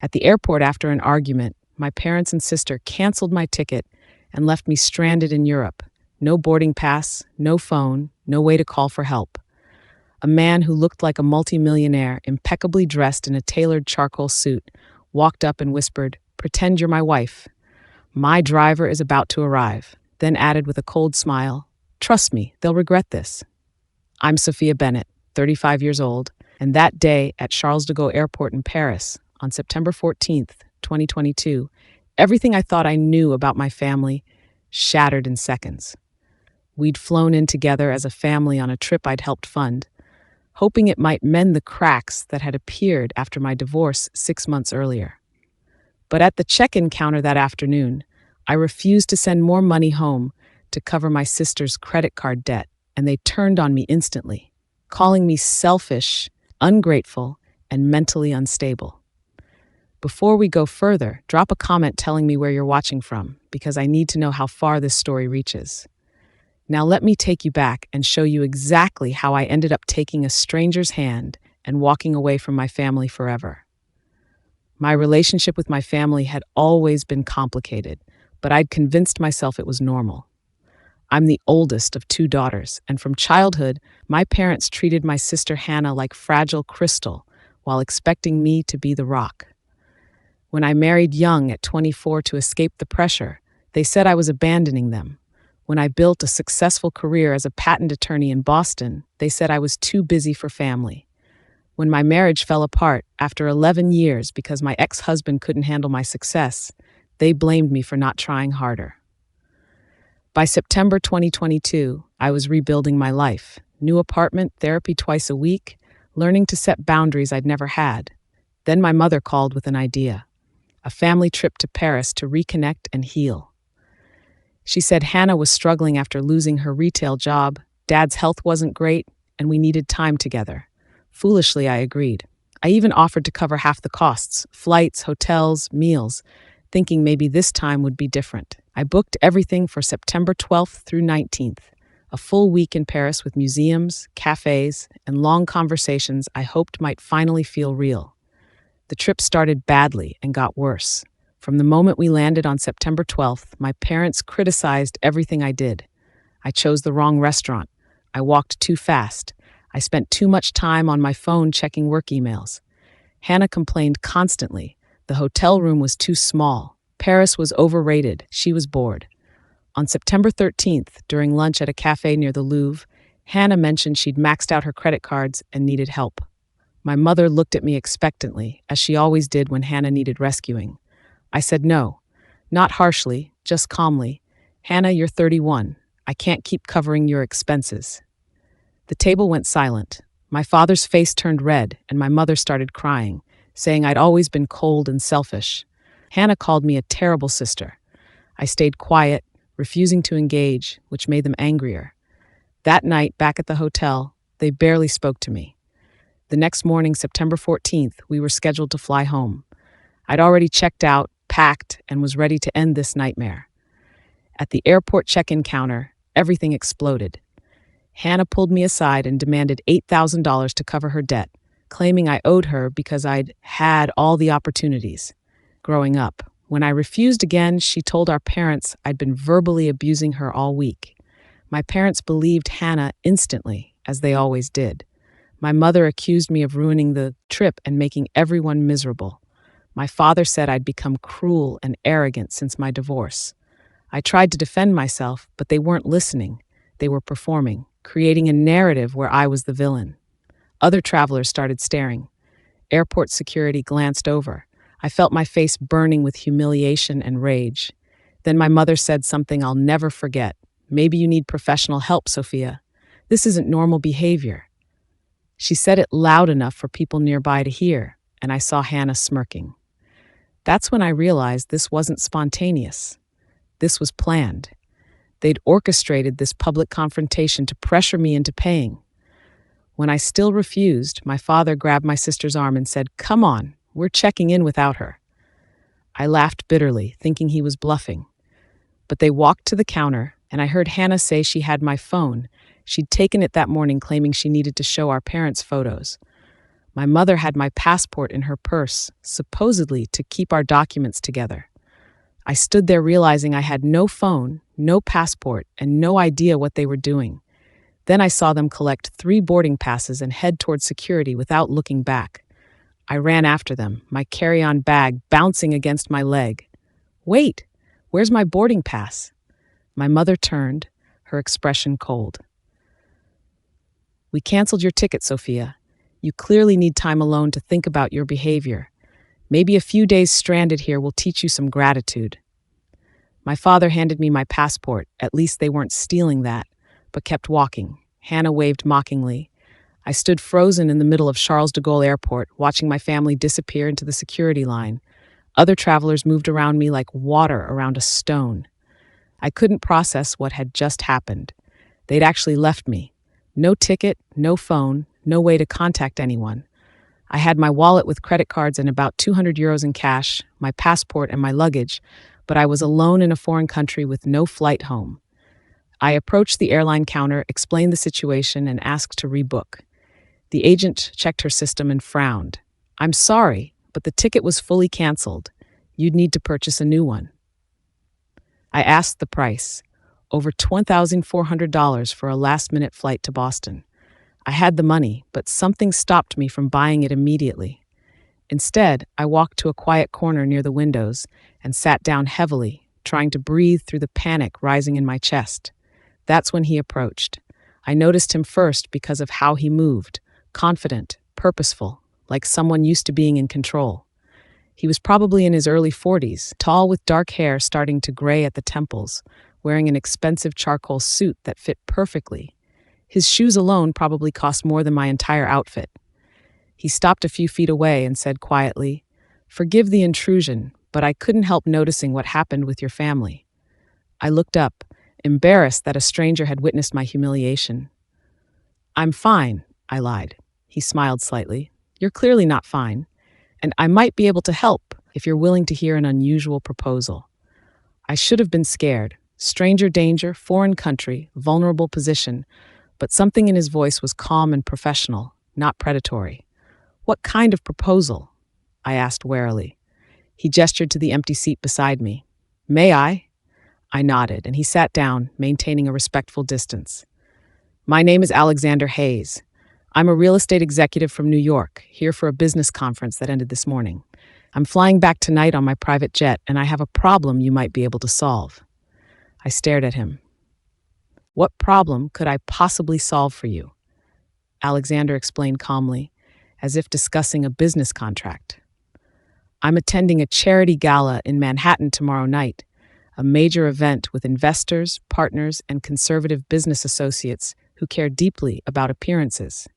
At the airport after an argument, my parents and sister canceled my ticket and left me stranded in Europe. No boarding pass, no phone, no way to call for help. A man who looked like a multimillionaire, impeccably dressed in a tailored charcoal suit, walked up and whispered, "Pretend you're my wife. My driver is about to arrive," then added with a cold smile, "Trust me, they'll regret this." I'm Sophia Bennett, 35 years old, and that day at Charles de Gaulle Airport in Paris, on September 14th, 2022, everything I thought I knew about my family shattered in seconds. We'd flown in together as a family on a trip I'd helped fund, hoping it might mend the cracks that had appeared after my divorce 6 months earlier. But at the check-in counter that afternoon, I refused to send more money home to cover my sister's credit card debt, and they turned on me instantly, calling me selfish, ungrateful, and mentally unstable. Before we go further, drop a comment telling me where you're watching from, because I need to know how far this story reaches. Now let me take you back and show you exactly how I ended up taking a stranger's hand and walking away from my family forever. My relationship with my family had always been complicated, but I'd convinced myself it was normal. I'm the oldest of two daughters, and from childhood, my parents treated my sister Hannah like fragile crystal while expecting me to be the rock. When I married young at 24 to escape the pressure, they said I was abandoning them. When I built a successful career as a patent attorney in Boston, they said I was too busy for family. When my marriage fell apart after 11 years because my ex-husband couldn't handle my success, they blamed me for not trying harder. By September 2022, I was rebuilding my life. New apartment, therapy twice a week, learning to set boundaries I'd never had. Then my mother called with an idea: a family trip to Paris to reconnect and heal. She said Hannah was struggling after losing her retail job, Dad's health wasn't great, and we needed time together. Foolishly, I agreed. I even offered to cover half the costs: flights, hotels, meals, thinking maybe this time would be different. I booked everything for September 12th through 19th, a full week in Paris with museums, cafes, and long conversations I hoped might finally feel real. The trip started badly and got worse. From the moment we landed on September 12th, my parents criticized everything I did. I chose the wrong restaurant. I walked too fast. I spent too much time on my phone checking work emails. Hannah complained constantly. The hotel room was too small. Paris was overrated. She was bored. On September 13th, during lunch at a cafe near the Louvre, Hannah mentioned she'd maxed out her credit cards and needed help. My mother looked at me expectantly, as she always did when Hannah needed rescuing. I said no, not harshly, just calmly. "Hannah, you're 31. I can't keep covering your expenses." The table went silent. My father's face turned red, and my mother started crying, saying I'd always been cold and selfish. Hannah called me a terrible sister. I stayed quiet, refusing to engage, which made them angrier. That night, back at the hotel, they barely spoke to me. The next morning, September 14th, we were scheduled to fly home. I'd already checked out, packed, and was ready to end this nightmare. At the airport check-in counter, everything exploded. Hannah pulled me aside and demanded $8,000 to cover her debt, claiming I owed her because I'd had all the opportunities. Growing up, when I refused again, she told our parents I'd been verbally abusing her all week. My parents believed Hannah instantly, as they always did. My mother accused me of ruining the trip and making everyone miserable. My father said I'd become cruel and arrogant since my divorce. I tried to defend myself, but they weren't listening. They were performing, creating a narrative where I was the villain. Other travelers started staring. Airport security glanced over. I felt my face burning with humiliation and rage. Then my mother said something I'll never forget. "Maybe you need professional help, Sophia. This isn't normal behavior." She said it loud enough for people nearby to hear, and I saw Hannah smirking. That's when I realized this wasn't spontaneous. This was planned. They'd orchestrated this public confrontation to pressure me into paying. When I still refused, my father grabbed my sister's arm and said, "Come on, we're checking in without her." I laughed bitterly, thinking he was bluffing. But they walked to the counter, and I heard Hannah say she had my phone. She'd taken it that morning, claiming she needed to show our parents photos. My mother had my passport in her purse, supposedly to keep our documents together. I stood there realizing I had no phone, no passport, and no idea what they were doing. Then I saw them collect 3 boarding passes and head toward security without looking back. I ran after them, my carry-on bag bouncing against my leg. "Wait! Where's my boarding pass?" My mother turned, her expression cold. "We canceled your ticket, Sophia. You clearly need time alone to think about your behavior. Maybe a few days stranded here will teach you some gratitude." My father handed me my passport. At least they weren't stealing that, but kept walking. Hannah waved mockingly. I stood frozen in the middle of Charles de Gaulle Airport, watching my family disappear into the security line. Other travelers moved around me like water around a stone. I couldn't process what had just happened. They'd actually left me. No ticket, no phone, no way to contact anyone. I had my wallet with credit cards and about 200 euros in cash, my passport and my luggage, but I was alone in a foreign country with no flight home. I approached the airline counter, explained the situation, and asked to rebook. The agent checked her system and frowned. "I'm sorry, but the ticket was fully canceled. You'd need to purchase a new one." I asked the price, over $1,400 for a last-minute flight to Boston. I had the money, but something stopped me from buying it immediately. Instead, I walked to a quiet corner near the windows and sat down heavily, trying to breathe through the panic rising in my chest. That's when he approached. I noticed him first because of how he moved, confident, purposeful, like someone used to being in control. He was probably in his early 40s, tall with dark hair starting to gray at the temples, wearing an expensive charcoal suit that fit perfectly. His shoes alone probably cost more than my entire outfit. He stopped a few feet away and said quietly, "Forgive the intrusion, but I couldn't help noticing what happened with your family." I looked up, embarrassed that a stranger had witnessed my humiliation. "I'm fine," I lied. He smiled slightly. "You're clearly not fine, and I might be able to help if you're willing to hear an unusual proposal." I should have been scared. Stranger danger, foreign country, vulnerable position, but something in his voice was calm and professional, not predatory. "What kind of proposal?" I asked warily. He gestured to the empty seat beside me. "May I?" I nodded, and he sat down, maintaining a respectful distance. "My name is Alexander Hayes. I'm a real estate executive from New York, here for a business conference that ended this morning. I'm flying back tonight on my private jet, and I have a problem you might be able to solve." I stared at him. "What problem could I possibly solve for you?" Alexander explained calmly, as if discussing a business contract. "I'm attending a charity gala in Manhattan tomorrow night, a major event with investors, partners, and conservative business associates who care deeply about appearances.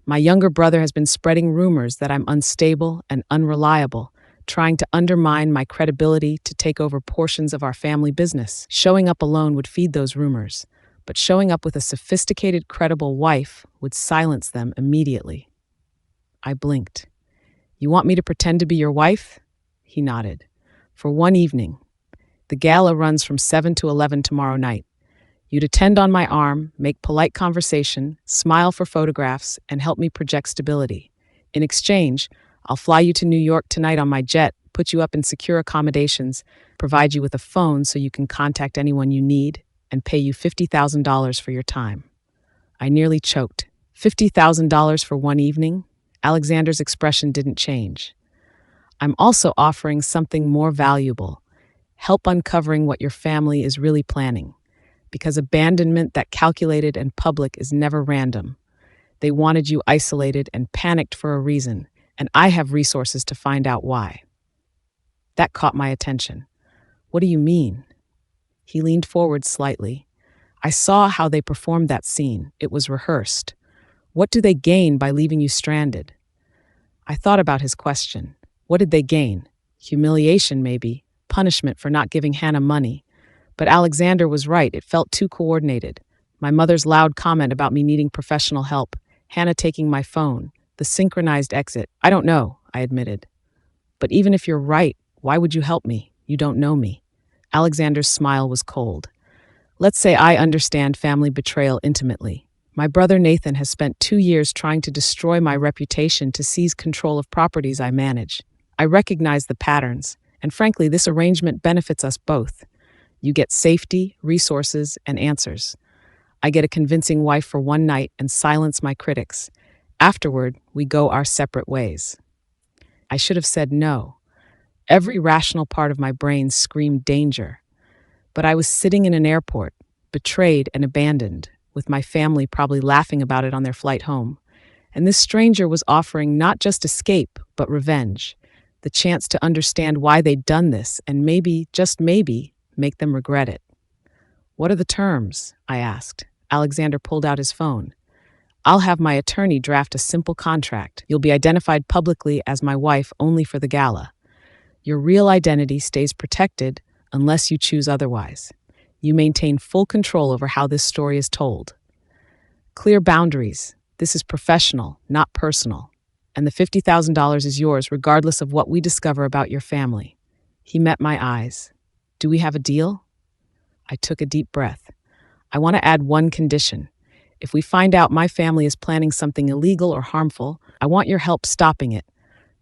My younger brother has been spreading rumors that I'm unstable and unreliable, trying to undermine my credibility to take over portions of our family business. Showing up alone would feed those rumors, but showing up with a sophisticated, credible wife would silence them immediately." I blinked. "You want me to pretend to be your wife?" He nodded. "For one evening. The gala runs from 7 to 11 tomorrow night. You'd attend on my arm, make polite conversation, smile for photographs, and help me project stability. In exchange, I'll fly you to New York tonight on my jet, put you up in secure accommodations, provide you with a phone so you can contact anyone you need, and pay you $50,000 for your time." I nearly choked. $50,000 for one evening? Alexander's expression didn't change. "I'm also offering something more valuable. Help uncovering what your family is really planning. Because abandonment that calculated and public is never random. They wanted you isolated and panicked for a reason, and I have resources to find out why." That caught my attention. "What do you mean?" He leaned forward slightly. "I saw how they performed that scene. It was rehearsed. What do they gain by leaving you stranded?" I thought about his question. What did they gain? Humiliation, maybe. Punishment for not giving Hannah money. But Alexander was right. It felt too coordinated. My mother's loud comment about me needing professional help, Hannah taking my phone, the synchronized exit. "I don't know," I admitted. "But even if you're right, why would you help me? You don't know me." Alexander's smile was cold. "Let's say I understand family betrayal intimately. My brother Nathan has spent 2 years trying to destroy my reputation to seize control of properties I manage. I recognize the patterns, and frankly, this arrangement benefits us both. You get safety, resources, and answers. I get a convincing wife for one night and silence my critics. Afterward, we go our separate ways. I should have said no. Every rational part of my brain screamed danger. But I was sitting in an airport, betrayed and abandoned, with my family probably laughing about it on their flight home. And this stranger was offering not just escape, but revenge, the chance to understand why they'd done this and maybe, just maybe, make them regret it. "What are the terms?" I asked. Alexander pulled out his phone. "I'll have my attorney draft a simple contract. You'll be identified publicly as my wife only for the gala. Your real identity stays protected unless you choose otherwise. You maintain full control over how this story is told. Clear boundaries. This is professional, not personal. And the $50,000 is yours regardless of what we discover about your family." He met my eyes. "Do we have a deal?" I took a deep breath. "I want to add one condition. If we find out my family is planning something illegal or harmful, I want your help stopping it.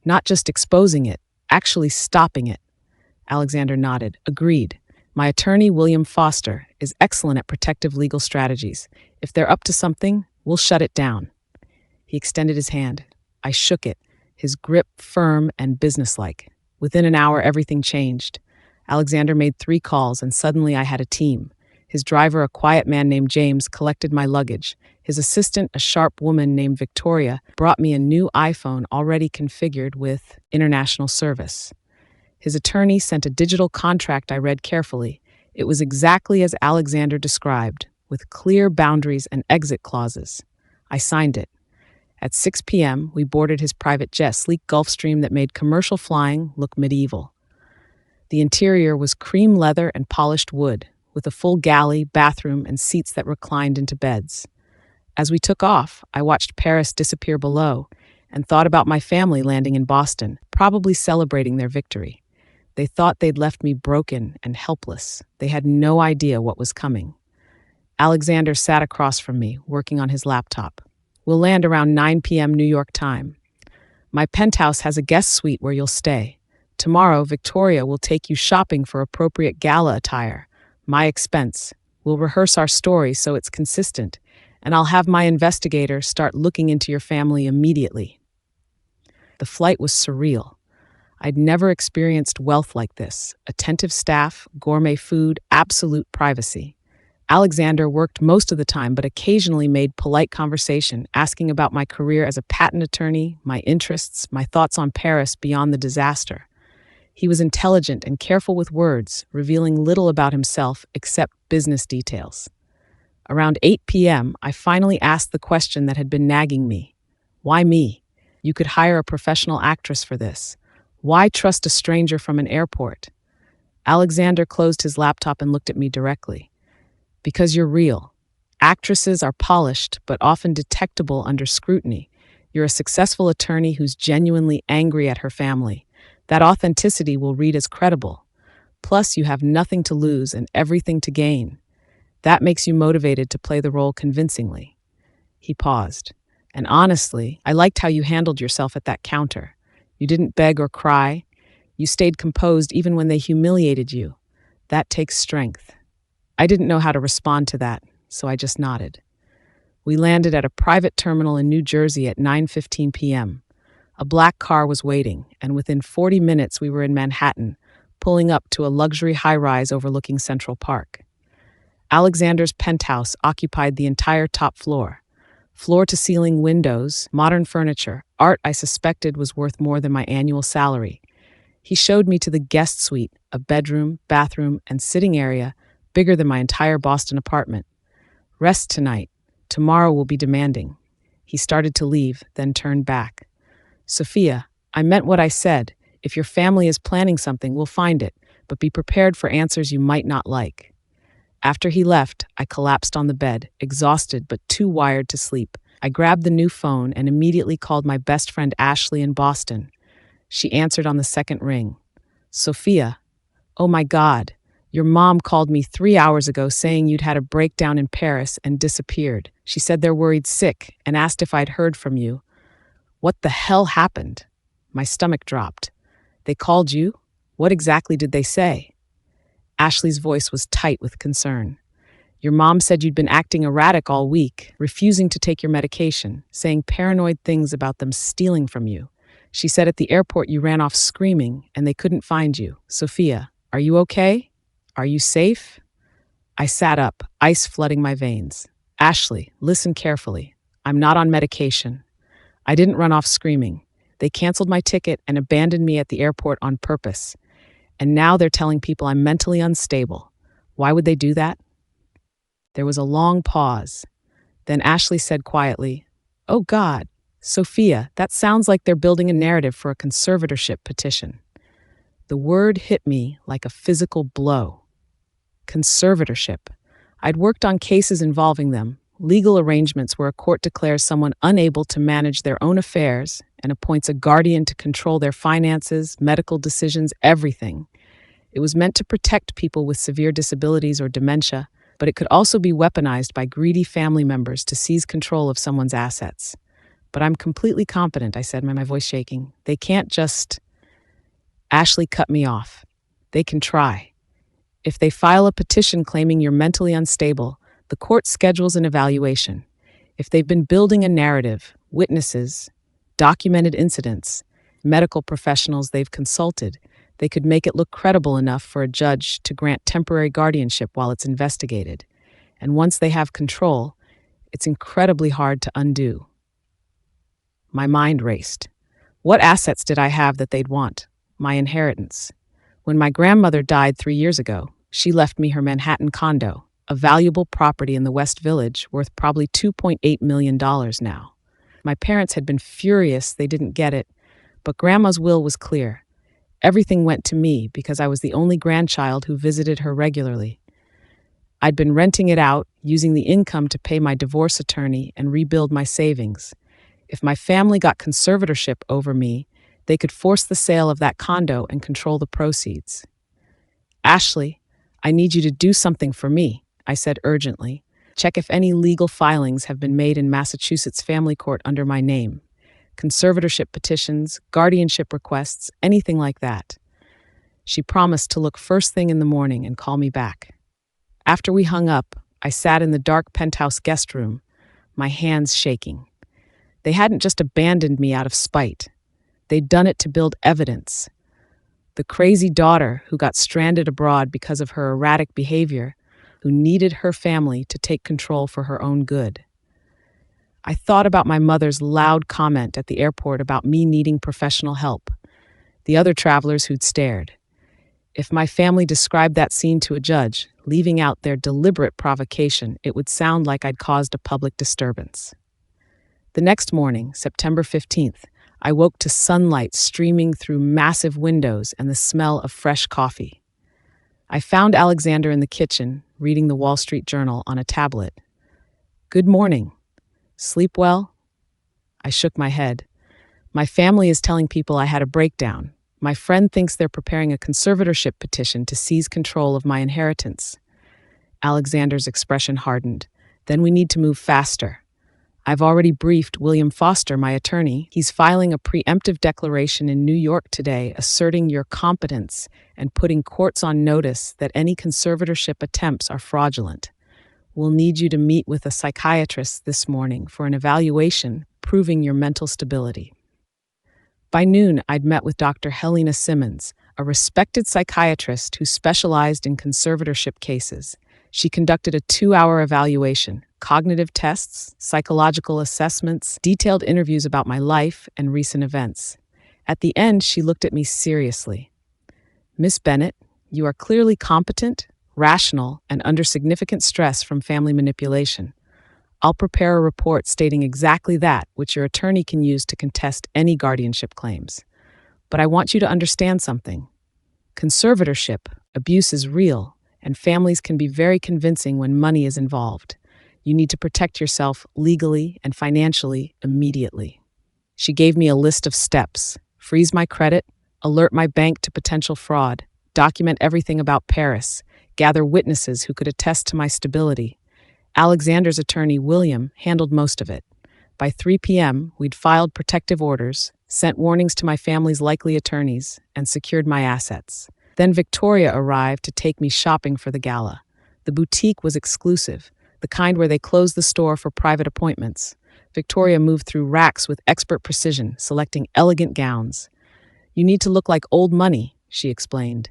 Not just exposing it, actually stopping it." Alexander nodded. "Agreed. My attorney, William Foster, is excellent at protective legal strategies. If they're up to something, we'll shut it down." He extended his hand. I shook it, his grip firm and businesslike. Within an hour, everything changed. Alexander made 3 calls, and suddenly I had a team. His driver, a quiet man named James, collected my luggage. His assistant, a sharp woman named Victoria, brought me a new iPhone already configured with international service. His attorney sent a digital contract I read carefully. It was exactly as Alexander described, with clear boundaries and exit clauses. I signed it. At 6 p.m., we boarded his private jet, sleek Gulfstream that made commercial flying look medieval. The interior was cream leather and polished wood, with a full galley, bathroom, and seats that reclined into beds. As we took off, I watched Paris disappear below and thought about my family landing in Boston, probably celebrating their victory. They thought they'd left me broken and helpless. They had no idea what was coming. Alexander sat across from me, working on his laptop. "We'll land around 9 p.m. New York time. My penthouse has a guest suite where you'll stay. Tomorrow, Victoria will take you shopping for appropriate gala attire. My expense. We'll rehearse our story so it's consistent, and I'll have my investigator start looking into your family immediately." The flight was surreal. I'd never experienced wealth like this. Attentive staff, gourmet food, absolute privacy. Alexander worked most of the time, but occasionally made polite conversation, asking about my career as a patent attorney, my interests, my thoughts on Paris beyond the disaster. He was intelligent and careful with words, revealing little about himself except business details. Around 8 p.m., I finally asked the question that had been nagging me. Why me? You could hire a professional actress for this. Why trust a stranger from an airport? Alexander closed his laptop and looked at me directly. Because you're real. Actresses are polished, but often detectable under scrutiny. You're a successful attorney who's genuinely angry at her family. That authenticity will read as credible. Plus, you have nothing to lose and everything to gain. That makes you motivated to play the role convincingly. He paused. And honestly, I liked how you handled yourself at that counter. You didn't beg or cry. You stayed composed even when they humiliated you. That takes strength. I didn't know how to respond to that, so I just nodded. We landed at a private terminal in New Jersey at 9:15 p.m. A black car was waiting, and within 40 minutes we were in Manhattan, pulling up to a luxury high-rise overlooking Central Park. Alexander's penthouse occupied the entire top floor. Floor-to-ceiling windows, modern furniture, art I suspected was worth more than my annual salary. He showed me to the guest suite, a bedroom, bathroom, and sitting area bigger than my entire Boston apartment. Rest tonight. Tomorrow will be demanding. He started to leave, then turned back. Sophia, I meant what I said. If your family is planning something, we'll find it, but be prepared for answers you might not like. After he left, I collapsed on the bed, exhausted but too wired to sleep. I grabbed the new phone and immediately called my best friend Ashley in Boston. She answered on the second ring. Sophia, oh my God, Your mom called me 3 hours ago saying you'd had a breakdown in Paris and disappeared. She said they're worried sick and asked if I'd heard from you. What the hell happened? My stomach dropped. They called you? What exactly did they say? Ashley's voice was tight with concern. Your mom said you'd been acting erratic all week, refusing to take your medication, saying paranoid things about them stealing from you. She said at the airport you ran off screaming and they couldn't find you. Sophia, are you okay? Are you safe? I sat up, ice flooding my veins. Ashley, listen carefully. I'm not on medication. I didn't run off screaming. They canceled my ticket and abandoned me at the airport on purpose. And now they're telling people I'm mentally unstable. Why would they do that? There was a long pause. Then Ashley said quietly, "Oh God, Sophia, that sounds like they're building a narrative for a conservatorship petition." The word hit me like a physical blow. Conservatorship. I'd worked on cases involving them, legal arrangements where a court declares someone unable to manage their own affairs and appoints a guardian to control their finances, medical decisions, everything. It was meant to protect people with severe disabilities or dementia, but it could also be weaponized by greedy family members to seize control of someone's assets. But I'm completely competent, I said, my voice shaking. They can't just... Ashley cut me off. They can try. If they file a petition claiming you're mentally unstable, the court schedules an evaluation. If they've been building a narrative, witnesses, documented incidents, medical professionals they've consulted, they could make it look credible enough for a judge to grant temporary guardianship while it's investigated. And once they have control, it's incredibly hard to undo. My mind raced. What assets did I have that they'd want? My inheritance. When my grandmother died 3 years ago, she left me her Manhattan condo, a valuable property in the West Village worth probably $2.8 million now. My parents had been furious they didn't get it, but Grandma's will was clear. Everything went to me because I was the only grandchild who visited her regularly. I'd been renting it out, using the income to pay my divorce attorney and rebuild my savings. If my family got conservatorship over me, they could force the sale of that condo and control the proceeds. Ashley, I need you to do something for me, I said urgently. Check if any legal filings have been made in Massachusetts Family Court under my name. Conservatorship petitions, guardianship requests, anything like that. She promised to look first thing in the morning and call me back. After we hung up, I sat in the dark penthouse guest room, my hands shaking. They hadn't just abandoned me out of spite. They'd done it to build evidence. The crazy daughter who got stranded abroad because of her erratic behavior, who needed her family to take control for her own good. I thought about my mother's loud comment at the airport about me needing professional help, the other travelers who'd stared. If my family described that scene to a judge, leaving out their deliberate provocation, it would sound like I'd caused a public disturbance. The next morning, September 15th, I woke to sunlight streaming through massive windows and the smell of fresh coffee. I found Alexander in the kitchen, reading the Wall Street Journal on a tablet. "Good morning. Sleep well?" I shook my head. "My family is telling people I had a breakdown. My friend thinks they're preparing a conservatorship petition to seize control of my inheritance." Alexander's expression hardened. "Then we need to move faster. I've already briefed William Foster, my attorney. He's filing a preemptive declaration in New York today asserting your competence and putting courts on notice that any conservatorship attempts are fraudulent. We'll need you to meet with a psychiatrist this morning for an evaluation proving your mental stability." By noon, I'd met with Dr. Helena Simmons, a respected psychiatrist who specialized in conservatorship cases. She conducted a 2-hour evaluation, cognitive tests, psychological assessments, detailed interviews about my life and recent events. At the end, she looked at me seriously. "Miss Bennett, you are clearly competent, rational, and under significant stress from family manipulation. I'll prepare a report stating exactly that, which your attorney can use to contest any guardianship claims. But I want you to understand something. Conservatorship, abuse is real, and families can be very convincing when money is involved. You need to protect yourself legally and financially immediately." She gave me a list of steps: freeze my credit, alert my bank to potential fraud, document everything about Paris, gather witnesses who could attest to my stability. Alexander's attorney, William, handled most of it. By 3 p.m., we'd filed protective orders, sent warnings to my family's likely attorneys, and secured my assets. Then Victoria arrived to take me shopping for the gala. The boutique was exclusive, the kind where they closed the store for private appointments. Victoria moved through racks with expert precision, selecting elegant gowns. "You need to look like old money," she explained.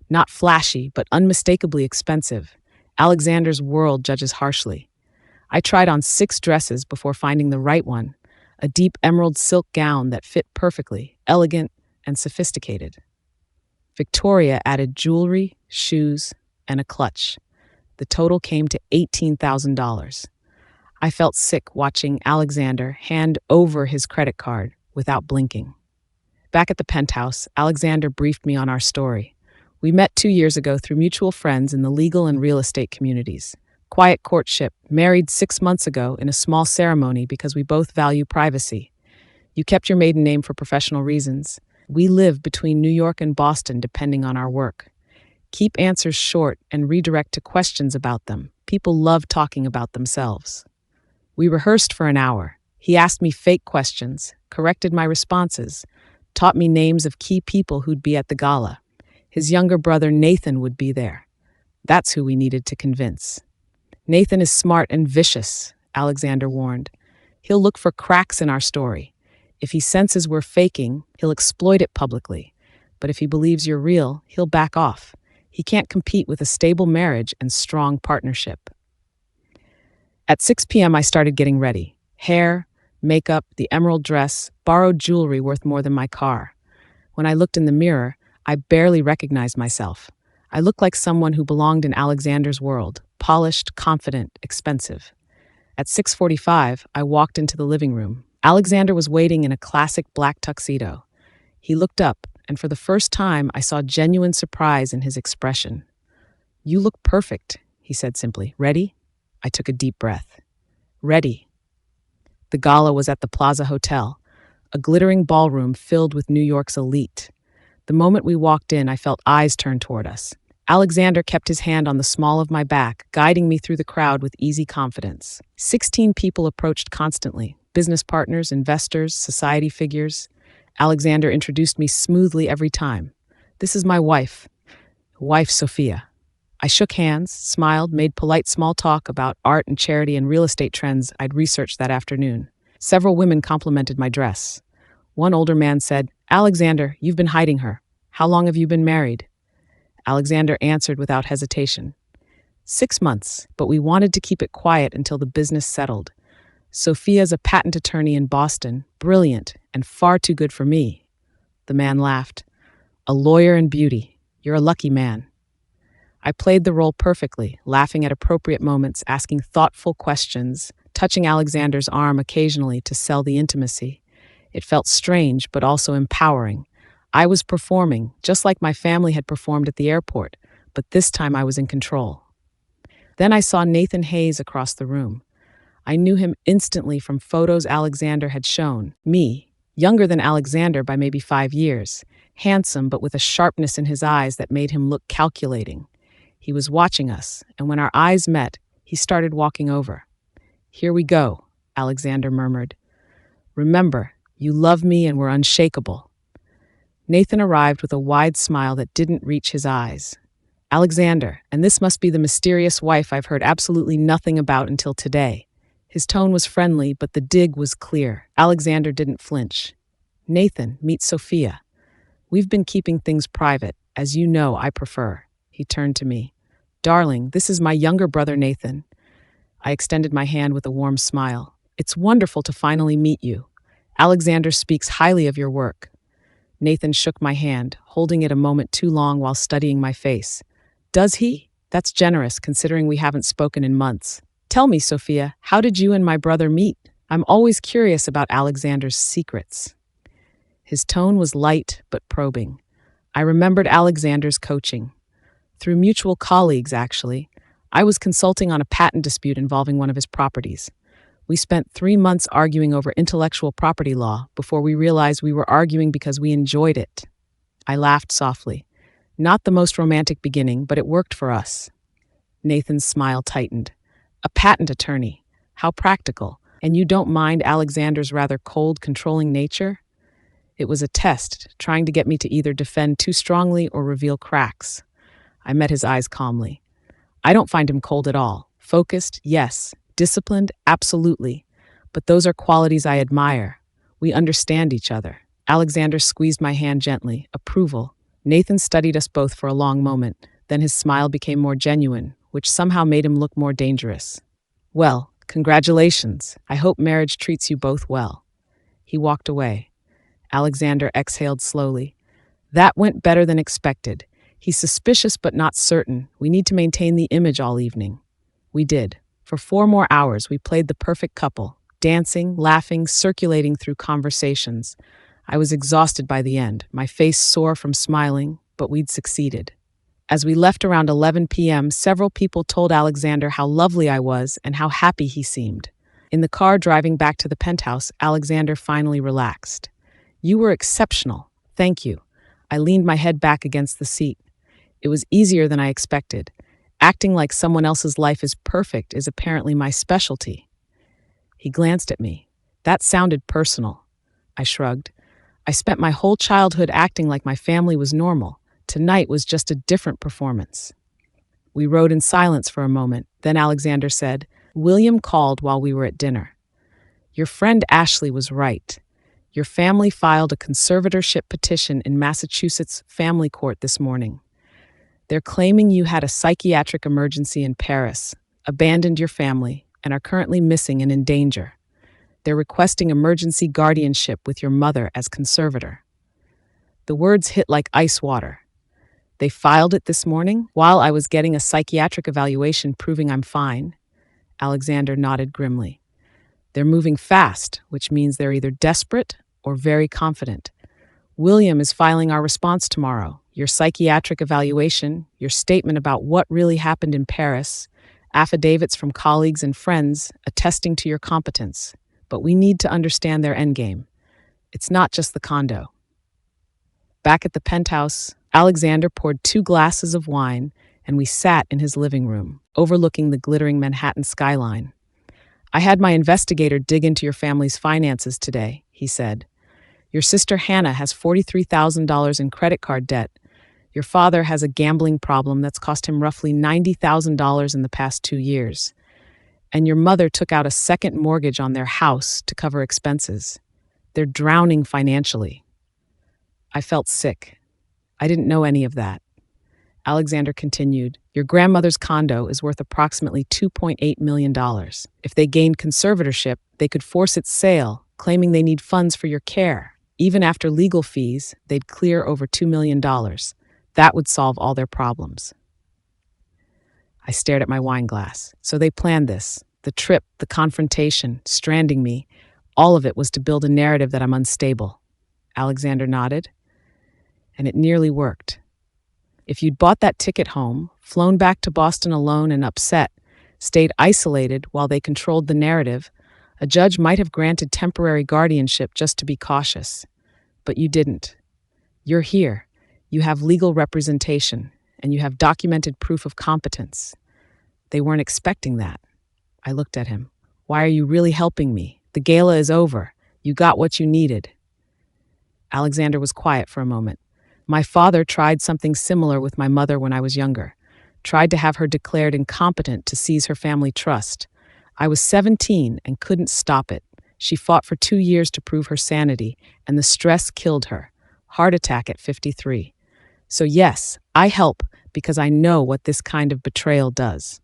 "Not flashy, but unmistakably expensive. Alexander's world judges harshly." I tried on 6 dresses before finding the right one, a deep emerald silk gown that fit perfectly, elegant and sophisticated. Victoria added jewelry, shoes, and a clutch. The total came to $18,000. I felt sick watching Alexander hand over his credit card without blinking. Back at the penthouse, Alexander briefed me on our story. We met 2 years ago through mutual friends in the legal and real estate communities. Quiet courtship, married 6 months ago in a small ceremony because we both value privacy. You kept your maiden name for professional reasons. We live between New York and Boston depending on our work. Keep answers short and redirect to questions about them. People love talking about themselves. We rehearsed for an hour. He asked me fake questions, corrected my responses, taught me names of key people who'd be at the gala. His younger brother Nathan would be there. That's who we needed to convince. "Nathan is smart and vicious," Alexander warned. "He'll look for cracks in our story. If he senses we're faking, he'll exploit it publicly. But if he believes you're real, he'll back off. He can't compete with a stable marriage and strong partnership." At 6 p.m., I started getting ready. Hair, makeup, the emerald dress, borrowed jewelry worth more than my car. When I looked in the mirror, I barely recognized myself. I looked like someone who belonged in Alexander's world, polished, confident, expensive. At 6:45, I walked into the living room. Alexander was waiting in a classic black tuxedo. He looked up, and for the first time, I saw genuine surprise in his expression. "You look perfect," he said simply. "Ready?" I took a deep breath. "Ready." The gala was at the Plaza Hotel, a glittering ballroom filled with New York's elite. The moment we walked in, I felt eyes turn toward us. Alexander kept his hand on the small of my back, guiding me through the crowd with easy confidence. 16 people approached constantly, business partners, investors, society figures. Alexander introduced me smoothly every time. "This is my wife, Sophia." I shook hands, smiled, made polite small talk about art and charity and real estate trends I'd researched that afternoon. Several women complimented my dress. One older man said, "Alexander, you've been hiding her. How long have you been married?" Alexander answered without hesitation. 6 months, but we wanted to keep it quiet until the business settled. Sophia's a patent attorney in Boston, brilliant, and far too good for me. The man laughed. "A lawyer and beauty. You're a lucky man." I played the role perfectly, laughing at appropriate moments, asking thoughtful questions, touching Alexander's arm occasionally to sell the intimacy. It felt strange, but also empowering. I was performing, just like my family had performed at the airport, but this time I was in control. Then I saw Nathan Hayes across the room. I knew him instantly from photos Alexander had shown. Me, younger than Alexander by maybe 5 years, handsome but with a sharpness in his eyes that made him look calculating. He was watching us, and when our eyes met, he started walking over. "Here we go," Alexander murmured. "Remember, you love me and we're unshakable." Nathan arrived with a wide smile that didn't reach his eyes. "Alexander, and this must be the mysterious wife I've heard absolutely nothing about until today." His tone was friendly, but the dig was clear. Alexander didn't flinch. "Nathan, meet Sophia. We've been keeping things private. As you know, I prefer." He turned to me. "Darling, this is my younger brother, Nathan." I extended my hand with a warm smile. "It's wonderful to finally meet you. Alexander speaks highly of your work." Nathan shook my hand, holding it a moment too long while studying my face. "Does he? That's generous, considering we haven't spoken in months. Tell me, Sophia, how did you and my brother meet? I'm always curious about Alexander's secrets." His tone was light but probing. I remembered Alexander's coaching. Through mutual colleagues, actually. I was consulting on a patent dispute involving one of his properties. We spent 3 months arguing over intellectual property law before we realized we were arguing because we enjoyed it. I laughed softly. Not the most romantic beginning, but it worked for us. Nathan's smile tightened. A patent attorney. How practical. And you don't mind Alexander's rather cold, controlling nature? It was a test, trying to get me to either defend too strongly or reveal cracks. I met his eyes calmly. I don't find him cold at all. Focused, yes. Disciplined, absolutely. But those are qualities I admire. We understand each other. Alexander squeezed my hand gently, approval. Nathan studied us both for a long moment. Then his smile became more genuine, which somehow made him look more dangerous. Well, congratulations. I hope marriage treats you both well. He walked away. Alexander exhaled slowly. That went better than expected. He's suspicious but not certain. We need to maintain the image all evening. We did. For 4 more hours, we played the perfect couple, dancing, laughing, circulating through conversations. I was exhausted by the end, my face sore from smiling, but we'd succeeded. As we left around 11 p.m., several people told Alexander how lovely I was and how happy he seemed. In the car driving back to the penthouse, Alexander finally relaxed. You were exceptional. Thank you. I leaned my head back against the seat. It was easier than I expected. Acting like someone else's life is perfect is apparently my specialty. He glanced at me. That sounded personal. I shrugged. I spent my whole childhood acting like my family was normal. Tonight was just a different performance. We rode in silence for a moment. Then Alexander said, William called while we were at dinner. Your friend Ashley was right. Your family filed a conservatorship petition in Massachusetts Family Court this morning. They're claiming you had a psychiatric emergency in Paris, abandoned your family, and are currently missing and in danger. They're requesting emergency guardianship with your mother as conservator. The words hit like ice water. They filed it this morning while I was getting a psychiatric evaluation proving I'm fine. Alexander nodded grimly. They're moving fast, which means they're either desperate or very confident. William is filing our response tomorrow. Your psychiatric evaluation, your statement about what really happened in Paris, affidavits from colleagues and friends attesting to your competence. But we need to understand their endgame. It's not just the condo. Back at the penthouse, Alexander poured 2 glasses of wine, and we sat in his living room, overlooking the glittering Manhattan skyline. I had my investigator dig into your family's finances today, he said. Your sister Hannah has $43,000 in credit card debt. Your father has a gambling problem that's cost him roughly $90,000 in the past 2 years. And your mother took out a second mortgage on their house to cover expenses. They're drowning financially. I felt sick. I didn't know any of that. Alexander continued, your grandmother's condo is worth approximately $2.8 million. If they gained conservatorship, they could force its sale, claiming they need funds for your care. Even after legal fees, they'd clear over $2 million. That would solve all their problems. I stared at my wine glass. So they planned this. The trip, the confrontation, stranding me, all of it was to build a narrative that I'm unstable. Alexander nodded. And it nearly worked. If you'd bought that ticket home, flown back to Boston alone and upset, stayed isolated while they controlled the narrative, a judge might have granted temporary guardianship just to be cautious. But you didn't. You're here. You have legal representation, and you have documented proof of competence. They weren't expecting that. I looked at him. Why are you really helping me? The gala is over. You got what you needed. Alexander was quiet for a moment. My father tried something similar with my mother when I was younger. Tried to have her declared incompetent to seize her family trust. I was 17 and couldn't stop it. She fought for 2 years to prove her sanity, and the stress killed her. Heart attack at 53. So yes, I help because I know what this kind of betrayal does.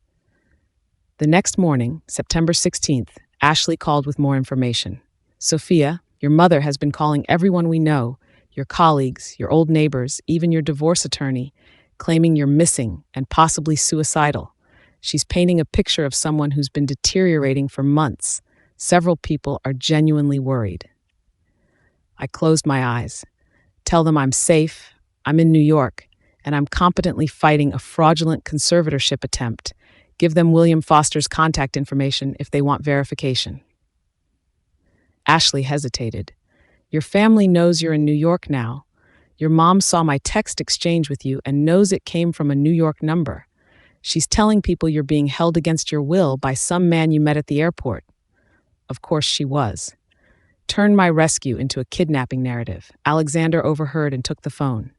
The next morning, September 16th, Ashley called with more information. Sophia, your mother has been calling everyone we know, your colleagues, your old neighbors, even your divorce attorney, claiming you're missing and possibly suicidal. She's painting a picture of someone who's been deteriorating for months. Several people are genuinely worried. I closed my eyes. Tell them I'm safe, I'm in New York, and I'm competently fighting a fraudulent conservatorship attempt. Give them William Foster's contact information if they want verification. Ashley hesitated. Your family knows you're in New York now. Your mom saw my text exchange with you and knows it came from a New York number. She's telling people you're being held against your will by some man you met at the airport." Of course she was. Turned my rescue into a kidnapping narrative. Alexander overheard and took the phone.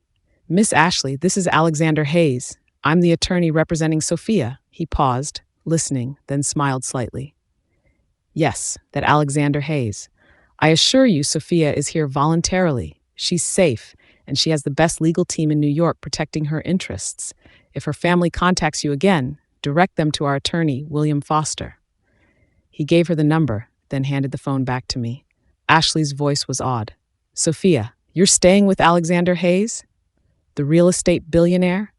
"Miss Ashley, this is Alexander Hayes. I'm the attorney representing Sophia." He paused, listening, then smiled slightly. "Yes, that Alexander Hayes. I assure you Sophia is here voluntarily. She's safe, and she has the best legal team in New York protecting her interests. If her family contacts you again, direct them to our attorney, William Foster." He gave her the number, then handed the phone back to me. Ashley's voice was awed. "Sophia, you're staying with Alexander Hayes? The real estate billionaire?"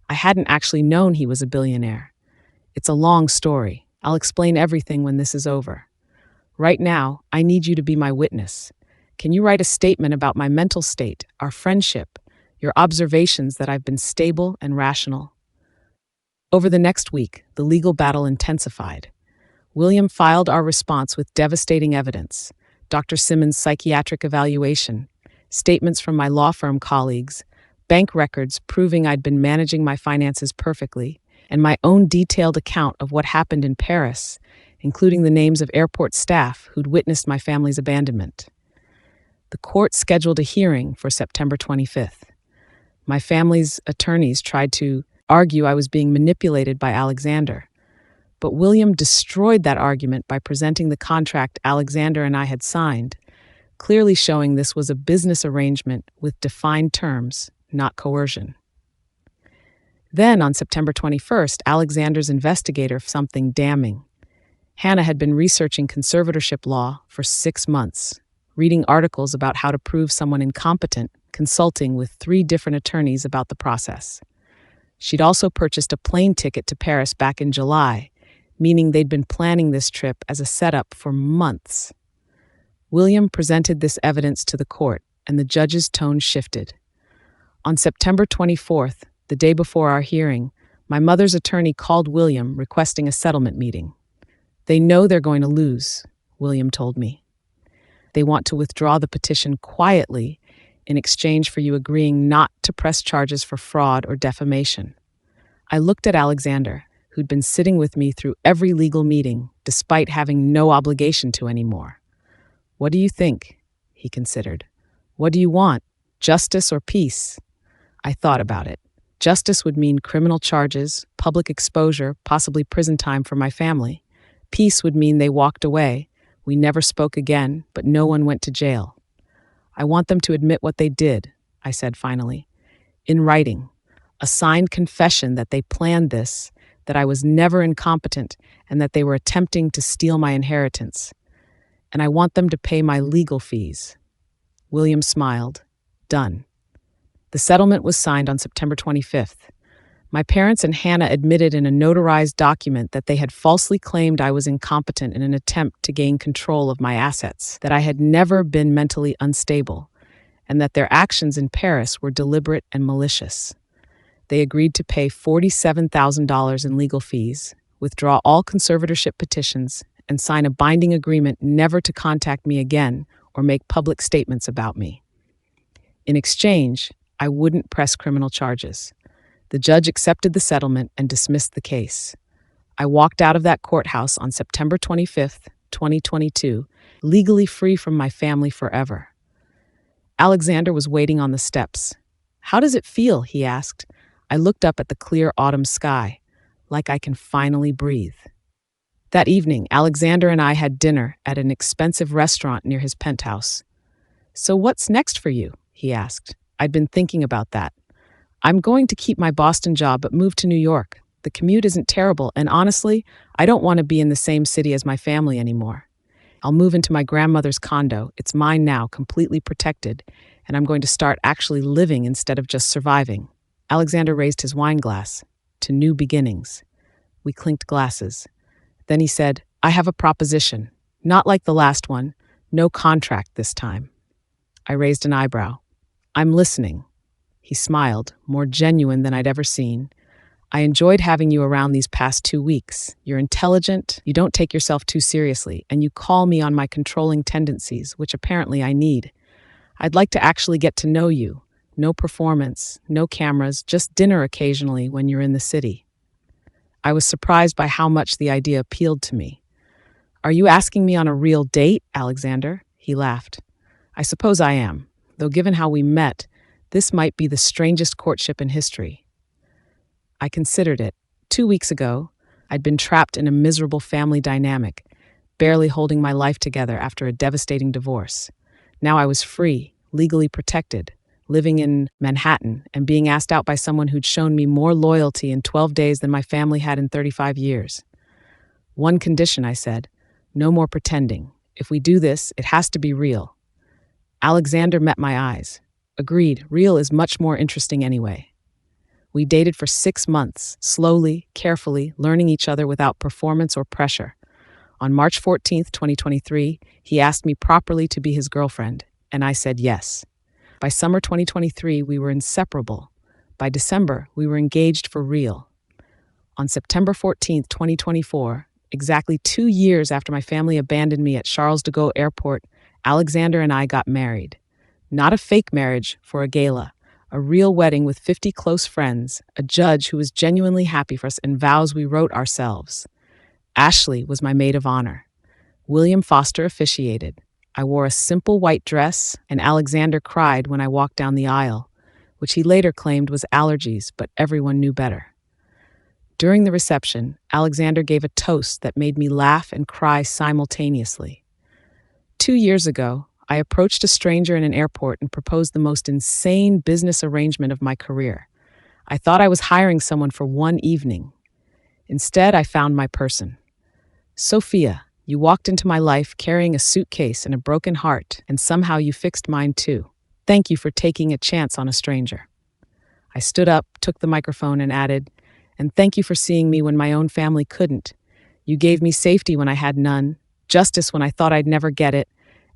I hadn't actually known he was a billionaire. "It's a long story. I'll explain everything when this is over. Right now, I need you to be my witness. Can you write a statement about my mental state, our friendship, your observations that I've been stable and rational?" Over the next week, the legal battle intensified. William filed our response with devastating evidence: Dr. Simmons' psychiatric evaluation, statements from my law firm colleagues, bank records proving I'd been managing my finances perfectly, and my own detailed account of what happened in Paris, including the names of airport staff who'd witnessed my family's abandonment. The court scheduled a hearing for September 25th. My family's attorneys tried to argue I was being manipulated by Alexander, but William destroyed that argument by presenting the contract Alexander and I had signed, clearly showing this was a business arrangement with defined terms, not coercion. Then, on September 21st, Alexander's investigator found something damning. Hannah had been researching conservatorship law for 6 months, reading articles about how to prove someone incompetent, consulting with 3 different attorneys about the process. She'd also purchased a plane ticket to Paris back in July, meaning they'd been planning this trip as a setup for months. William presented this evidence to the court, and the judge's tone shifted. On September 24th, the day before our hearing, my mother's attorney called William requesting a settlement meeting. "They know they're going to lose," William told me. "They want to withdraw the petition quietly in exchange for you agreeing not to press charges for fraud or defamation." I looked at Alexander, who'd been sitting with me through every legal meeting, despite having no obligation to anymore. "What do you think?" he considered. "What do you want? Justice or peace?" I thought about it. Justice would mean criminal charges, public exposure, possibly prison time for my family. Peace would mean they walked away. We never spoke again, but no one went to jail. "I want them to admit what they did," I said finally. "In writing, a signed confession that they planned this, that I was never incompetent, and that they were attempting to steal my inheritance. And I want them to pay my legal fees." William smiled. Done. The settlement was signed on September 25th. My parents and Hannah admitted in a notarized document that they had falsely claimed I was incompetent in an attempt to gain control of my assets, that I had never been mentally unstable, and that their actions in Paris were deliberate and malicious. They agreed to pay $47,000 in legal fees, withdraw all conservatorship petitions, and sign a binding agreement never to contact me again or make public statements about me. In exchange, I wouldn't press criminal charges. The judge accepted the settlement and dismissed the case. I walked out of that courthouse on September 25th, 2022, legally free from my family forever. Alexander was waiting on the steps. "How does it feel?" he asked. I looked up at the clear autumn sky, like I can finally breathe. That evening, Alexander and I had dinner at an expensive restaurant near his penthouse. "So what's next for you?" he asked. I'd been thinking about that. "I'm going to keep my Boston job but move to New York. The commute isn't terrible, and honestly, I don't want to be in the same city as my family anymore. I'll move into my grandmother's condo. It's mine now, completely protected, and I'm going to start actually living instead of just surviving." Alexander raised his wine glass. "To new beginnings." We clinked glasses. Then he said, "I have a proposition. Not like the last one. No contract this time." I raised an eyebrow. "I'm listening." He smiled, more genuine than I'd ever seen. "I enjoyed having you around these past 2 weeks. You're intelligent, you don't take yourself too seriously, and you call me on my controlling tendencies, which apparently I need. I'd like to actually get to know you, No performance, no cameras, just dinner occasionally when you're in the city. I was surprised by how much the idea appealed to me. Are you asking me on a real date, Alexander? He laughed. I suppose I am, though given how we met, this might be the strangest courtship in history. I considered it. 2 weeks ago, I'd been trapped in a miserable family dynamic, barely holding my life together after a devastating divorce. Now I was free, legally protected, living in Manhattan and being asked out by someone who'd shown me more loyalty in 12 days than my family had in 35 years. One condition, I said. No more pretending. If we do this, it has to be real. Alexander met my eyes. Agreed, real is much more interesting anyway. We dated for 6 months, slowly, carefully, learning each other without performance or pressure. On March 14th, 2023, he asked me properly to be his girlfriend, and I said yes. By summer 2023, we were inseparable. By December, we were engaged for real. On September 14th, 2024, exactly 2 years after my family abandoned me at Charles de Gaulle Airport, Alexander and I got married. Not a fake marriage for a gala, a real wedding with 50 close friends, a judge who was genuinely happy for us, and vows we wrote ourselves. Ashley was my maid of honor. William Foster officiated. I wore a simple white dress, and Alexander cried when I walked down the aisle, which he later claimed was allergies, but everyone knew better. During the reception, Alexander gave a toast that made me laugh and cry simultaneously. 2 years ago, I approached a stranger in an airport and proposed the most insane business arrangement of my career. I thought I was hiring someone for one evening. Instead, I found my person. Sophia, you walked into my life carrying a suitcase and a broken heart, and somehow you fixed mine too. Thank you for taking a chance on a stranger. I stood up, took the microphone, and added, and thank you for seeing me when my own family couldn't. You gave me safety when I had none, justice when I thought I'd never get it,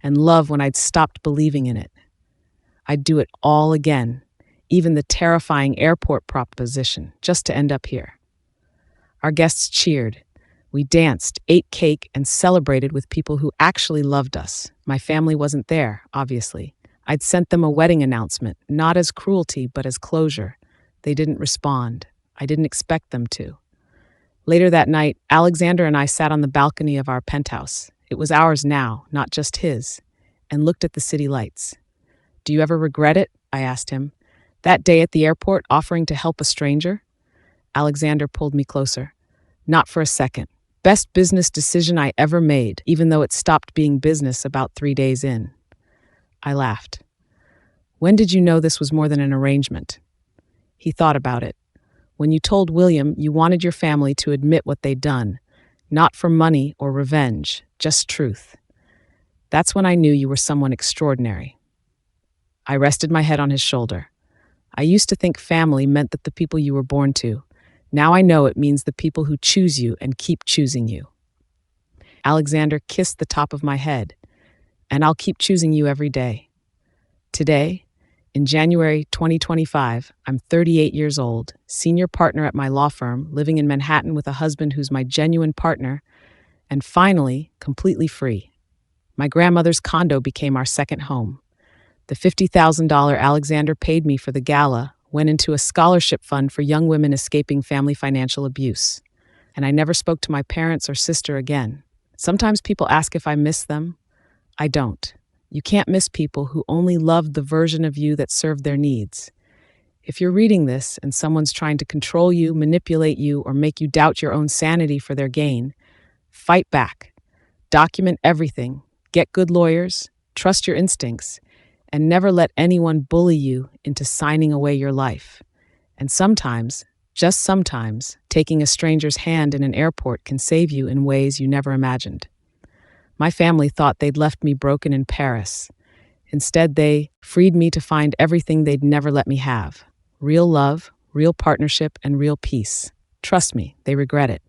and love when I'd stopped believing in it. I'd do it all again, even the terrifying airport proposition, just to end up here. Our guests cheered. We danced, ate cake, and celebrated with people who actually loved us. My family wasn't there, obviously. I'd sent them a wedding announcement, not as cruelty, but as closure. They didn't respond. I didn't expect them to. Later that night, Alexander and I sat on the balcony of our penthouse. It was ours now, not just his, and looked at the city lights. Do you ever regret it? I asked him. That day at the airport, offering to help a stranger? Alexander pulled me closer. Not for a second. Best business decision I ever made, even though it stopped being business about 3 days in. I laughed. When did you know this was more than an arrangement? He thought about it. When you told William you wanted your family to admit what they'd done, not for money or revenge, just truth. That's when I knew you were someone extraordinary. I rested my head on his shoulder. I used to think family meant that the people you were born to. Now I know it means the people who choose you and keep choosing you. Alexander kissed the top of my head, and I'll keep choosing you every day. Today, in January 2025, I'm 38 years old, senior partner at my law firm, living in Manhattan with a husband who's my genuine partner, and finally, completely free. My grandmother's condo became our second home. The $50,000 Alexander paid me for the gala went into a scholarship fund for young women escaping family financial abuse. And I never spoke to my parents or sister again. Sometimes people ask if I miss them. I don't. You can't miss people who only loved the version of you that served their needs. If you're reading this and someone's trying to control you, manipulate you, or make you doubt your own sanity for their gain, fight back. Document everything. Get good lawyers. Trust your instincts. And never let anyone bully you into signing away your life. And sometimes, just sometimes, taking a stranger's hand in an airport can save you in ways you never imagined. My family thought they'd left me broken in Paris. Instead, they freed me to find everything they'd never let me have. Real love, real partnership, and real peace. Trust me, they regret it.